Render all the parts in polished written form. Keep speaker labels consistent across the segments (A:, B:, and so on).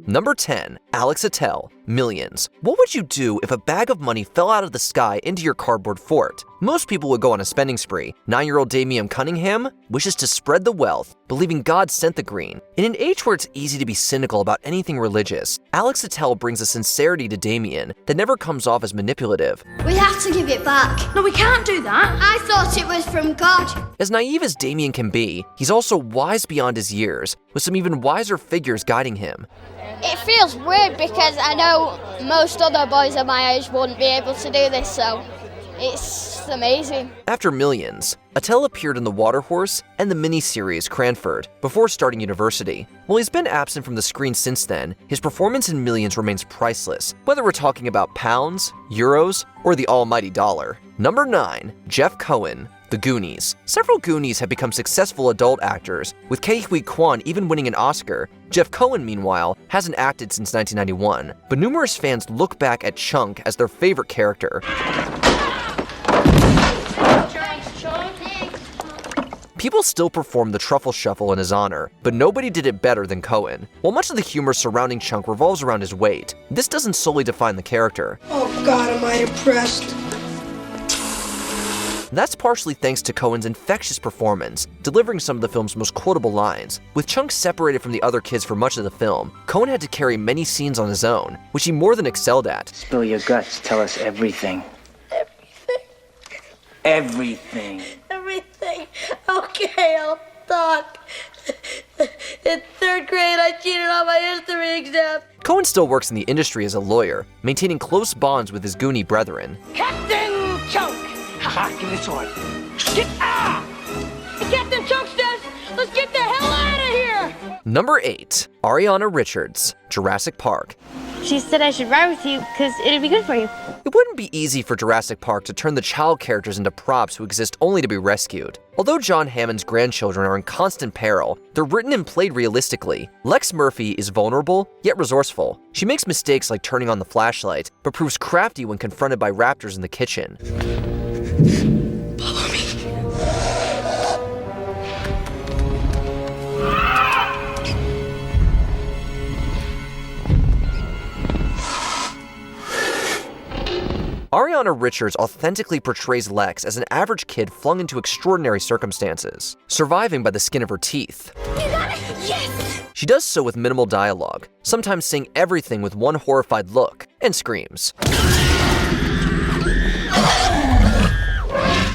A: Number 10. Alex Attell, Millions. What would you do if a bag of money fell out of the sky into your cardboard fort? Most people would go on a spending spree. 9-year-old Damian Cunningham wishes to spread the wealth, believing God sent the green. In an age where it's easy to be cynical about anything religious, Alex Attell brings a sincerity to Damian that never comes off as manipulative.
B: We have to give it back.
C: No, we can't do that.
B: I thought it was from God.
A: As naive as Damian can be, he's also wise beyond his years, with some even wiser figures guiding him.
B: It feels weird because I know most other boys of my age wouldn't be able to do this, so it's amazing.
A: After Millions, Attell appeared in The Water Horse and the miniseries Cranford before starting university. While he's been absent from the screen since then, his performance in Millions remains priceless, whether we're talking about pounds, euros, or the almighty dollar. Number 9. Jeff Cohen, The Goonies. Several Goonies have become successful adult actors, with Ke Huy Quan even winning an Oscar. Jeff Cohen, meanwhile, hasn't acted since 1991, but numerous fans look back at Chunk as their favorite character. People still perform the Truffle Shuffle in his honor, but nobody did it better than Cohen. While much of the humor surrounding Chunk revolves around his weight, this doesn't solely define the character.
D: Oh God, am I impressed?
A: That's partially thanks to Cohen's infectious performance, delivering some of the film's most quotable lines. With Chunk separated from the other kids for much of the film, Cohen had to carry many scenes on his own, which he more than excelled at.
E: Spill your guts, tell us everything. Everything.
D: Everything. Okay, I'll talk. In 3rd grade, I cheated on my history exam.
A: Cohen still works in the industry as a lawyer, maintaining close bonds with his Goonie brethren.
D: Captain Chunk!
E: Haha, give me the sword.
D: Captain Chunk says, let's get the hell out of here!
A: Number 8. Ariana Richards, Jurassic Park.
F: She said I should ride with you because it'd be good for you.
A: It wouldn't be easy for Jurassic Park to turn the child characters into props who exist only to be rescued. Although John Hammond's grandchildren are in constant peril, they're written and played realistically. Lex Murphy is vulnerable, yet resourceful. She makes mistakes like turning on the flashlight, but proves crafty when confronted by raptors in the kitchen.
D: Follow me.
A: Ariana Richards authentically portrays Lex as an average kid flung into extraordinary circumstances, surviving by the skin of her teeth.
B: You got it! Yes!
A: She does so with minimal dialogue, sometimes saying everything with one horrified look and screams.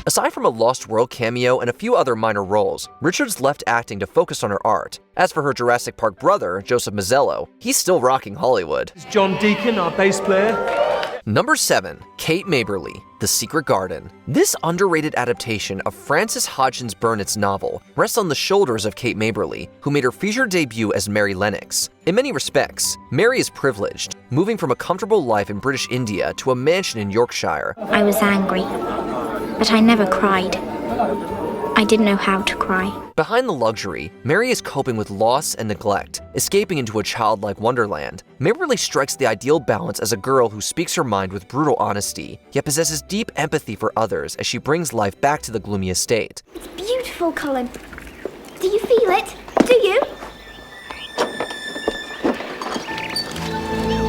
A: Aside from a Lost World cameo and a few other minor roles, Richards left acting to focus on her art. As for her Jurassic Park brother, Joseph Mazzello, he's still rocking Hollywood.
G: John Deacon, our bass player.
A: Number 7. Kate Maberly, The Secret Garden. This underrated adaptation of Frances Hodgson Burnett's novel rests on the shoulders of Kate Maberly, who made her feature debut as Mary Lennox. In many respects, Mary is privileged, moving from a comfortable life in British India to a mansion in Yorkshire.
F: I was angry, but I never cried. I didn't know how to cry.
A: Behind the luxury, Mary is coping with loss and neglect, escaping into a childlike wonderland. Maberly strikes the ideal balance as a girl who speaks her mind with brutal honesty, yet possesses deep empathy for others as she brings life back to the gloomy estate.
F: It's beautiful, Colin. Do you feel it? Do you?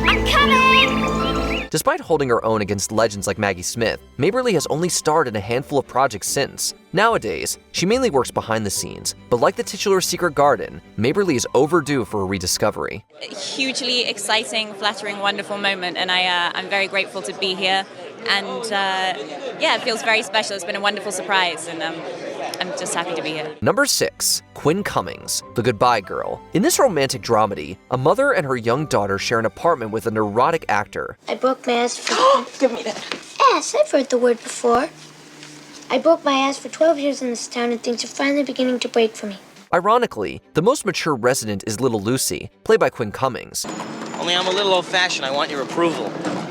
F: I'm coming!
A: Despite holding her own against legends like Maggie Smith, Maberly has only starred in a handful of projects since. Nowadays, she mainly works behind the scenes, but like the titular Secret Garden, Maberly is overdue for a rediscovery.
H: A hugely exciting, flattering, wonderful moment, and I'm very grateful to be here. And yeah, it feels very special. It's been a wonderful surprise, and I'm just happy to be here.
A: Number 6. Quinn Cummings, The Goodbye Girl. In this romantic dramedy, a mother and her young daughter share an apartment with a neurotic actor.
B: I broke my ass for...
D: Give me that.
B: Ass, I've heard the word before. I broke my ass for 12 years in this town and things are finally beginning to break for me.
A: Ironically, the most mature resident is little Lucy, played by Quinn Cummings.
E: Only I'm a little old-fashioned. I want your approval.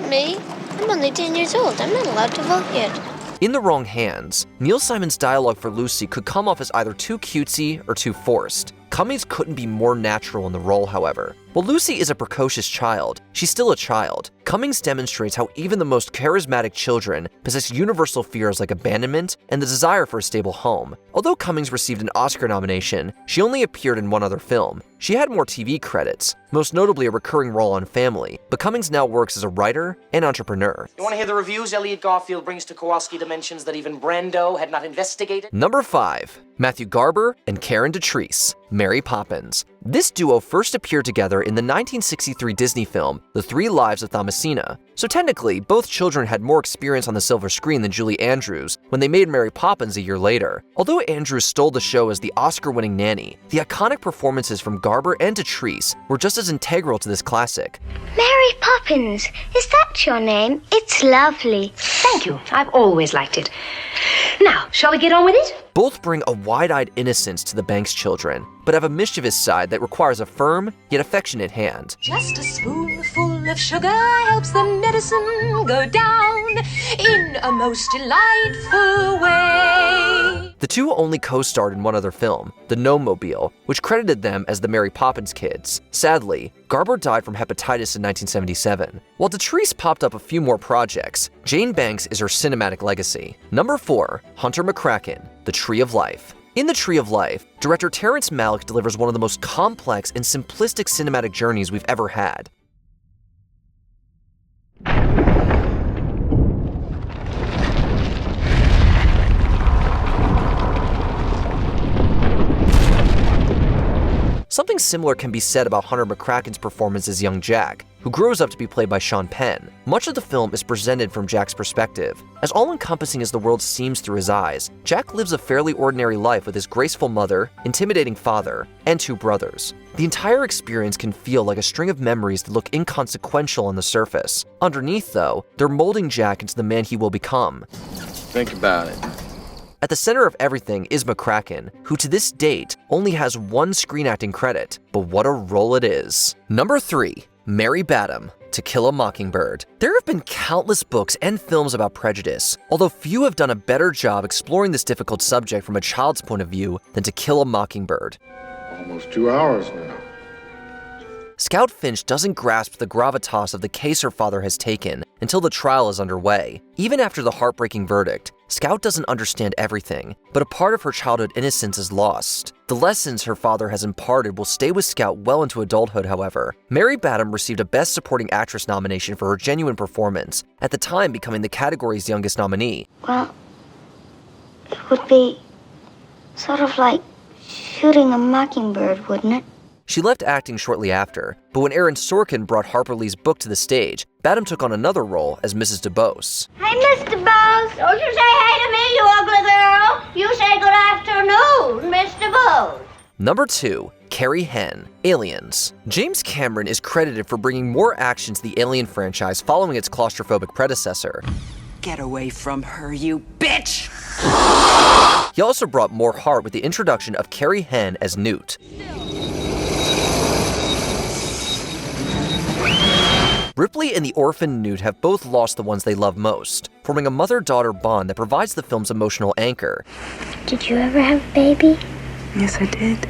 B: Me? I'm only 10 years old. I'm not allowed to vote yet.
A: In the wrong hands, Neil Simon's dialogue for Lucy could come off as either too cutesy or too forced. Cummings couldn't be more natural in the role, however. While Lucy is a precocious child, she's still a child. Cummings demonstrates how even the most charismatic children possess universal fears like abandonment and the desire for a stable home. Although Cummings received an Oscar nomination, she only appeared in one other film. She had more TV credits, most notably a recurring role on Family, but Cummings now works as a writer and entrepreneur.
C: You want to hear the reviews Elliot Garfield brings to Kowalski dimensions that even Brando had not investigated?
A: Number 5. Matthew Garber and Karen Dotrice, Mary Poppins. This duo first appeared together in the 1963 Disney film, The 3 Lives of Thomasina. So technically, both children had more experience on the silver screen than Julie Andrews when they made Mary Poppins a year later. Although Andrews stole the show as the Oscar-winning nanny, the iconic performances from Garber and Dotrice were just as integral to this classic.
F: Mary Poppins, is that your name? It's lovely.
I: Thank you. I've always liked it. Now, shall we get on with it?
A: Both bring a wide-eyed innocence to the Banks children, but have a mischievous side that requires a firm yet affectionate hand.
J: Just a spoonful of sugar helps the medicine go down in a most delightful way.
A: The two only co-starred in one other film, The Gnome-Mobile, which credited them as the Mary Poppins kids. Sadly, Garber died from hepatitis in 1977. While Dotrice popped up a few more projects, Jane Banks is her cinematic legacy. Number 4. Hunter McCracken, The Tree of Life. In The Tree of Life, director Terrence Malick delivers one of the most complex and simplistic cinematic journeys we've ever had. Something similar can be said about Hunter McCracken's performance as young Jack, who grows up to be played by Sean Penn. Much of the film is presented from Jack's perspective. As all-encompassing as the world seems through his eyes, Jack lives a fairly ordinary life with his graceful mother, intimidating father, and 2 brothers. The entire experience can feel like a string of memories that look inconsequential on the surface. Underneath, though, they're molding Jack into the man he will become.
K: Think about it.
A: At the center of everything is McCracken, who to this date only has 1 screen acting credit, but what a role it is. Number 3. Mary Badham, To Kill a Mockingbird. There have been countless books and films about prejudice, although few have done a better job exploring this difficult subject from a child's point of view than To Kill a Mockingbird.
K: Almost 2 hours now.
A: Scout Finch doesn't grasp the gravitas of the case her father has taken until the trial is underway. Even after the heartbreaking verdict, Scout doesn't understand everything, but a part of her childhood innocence is lost. The lessons her father has imparted will stay with Scout well into adulthood, however. Mary Badham received a Best Supporting Actress nomination for her genuine performance, at the time becoming the category's youngest nominee.
F: Well, it would be sort of like shooting a mockingbird, wouldn't it?
A: She left acting shortly after, but when Aaron Sorkin brought Harper Lee's book to the stage, Badham took on another role as Mrs. DuBose.
D: Hey, Mr. Bose. Don't you say hey to me, you ugly girl. You say good afternoon, Mr. Bose.
A: Number 2. Carrie Hen, Aliens. James Cameron is credited for bringing more action to the Alien franchise following its claustrophobic predecessor.
L: Get away from her, you bitch!
A: He also brought more heart with the introduction of Carrie Hen as Newt. Ripley and the orphan Newt have both lost the ones they love most, forming a mother-daughter bond that provides the film's emotional anchor.
F: Did you ever have a baby?
L: Yes, I did.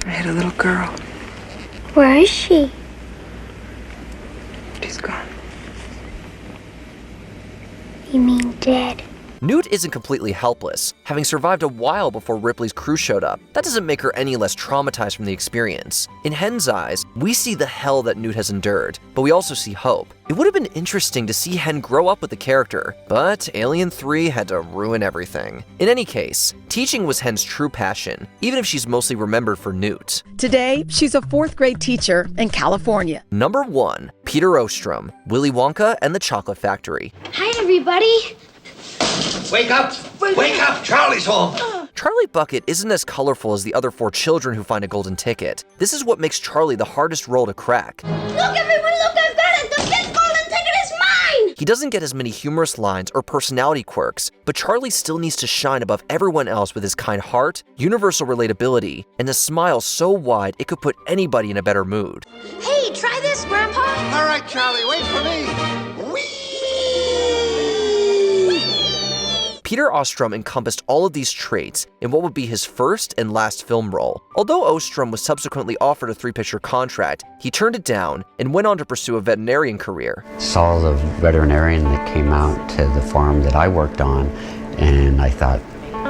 L: I had a little girl.
F: Where is she?
L: She's gone.
F: You mean dead?
A: Newt isn't completely helpless, having survived a while before Ripley's crew showed up. That doesn't make her any less traumatized from the experience. In Hen's eyes, we see the hell that Newt has endured, but we also see hope. It would have been interesting to see Hen grow up with the character, but Alien 3 had to ruin everything. In any case, teaching was Hen's true passion, even if she's mostly remembered for Newt.
M: Today, she's a 4th grade teacher in California.
A: Number 1. Peter Ostrom, Willy Wonka and the Chocolate Factory.
D: Hi, everybody.
N: Wake up! Wake up! Charlie's home!
A: Charlie Bucket isn't as colorful as the other 4 children who find a golden ticket. This is what makes Charlie the hardest role to crack.
D: Look, everyone, look, I've got it! The fifth golden ticket is mine!
A: He doesn't get as many humorous lines or personality quirks, but Charlie still needs to shine above everyone else with his kind heart, universal relatability, and a smile so wide it could put anybody in a better mood.
D: Hey, try this, Grandpa!
N: All right, Charlie, wait for me! Whee!
A: Peter Ostrom encompassed all of these traits in what would be his first and last film role. Although Ostrom was subsequently offered a 3-picture contract, he turned it down and went on to pursue a veterinarian career.
O: Saw the veterinarian that came out to the farm that I worked on, and I thought,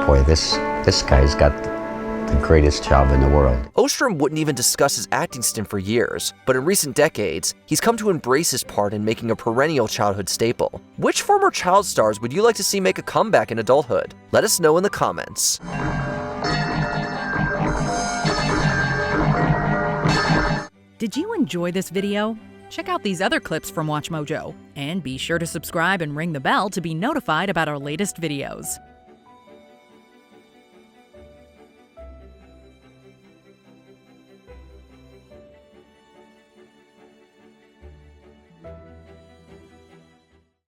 O: boy, this guy's got the greatest job in the world.
A: Ostrom wouldn't even discuss his acting stint for years, but in recent decades, he's come to embrace his part in making a perennial childhood staple. Which former child stars would you like to see make a comeback in adulthood? Let us know in the comments.
P: Did you enjoy this video? Check out these other clips from WatchMojo, and be sure to subscribe and ring the bell to be notified about our latest videos.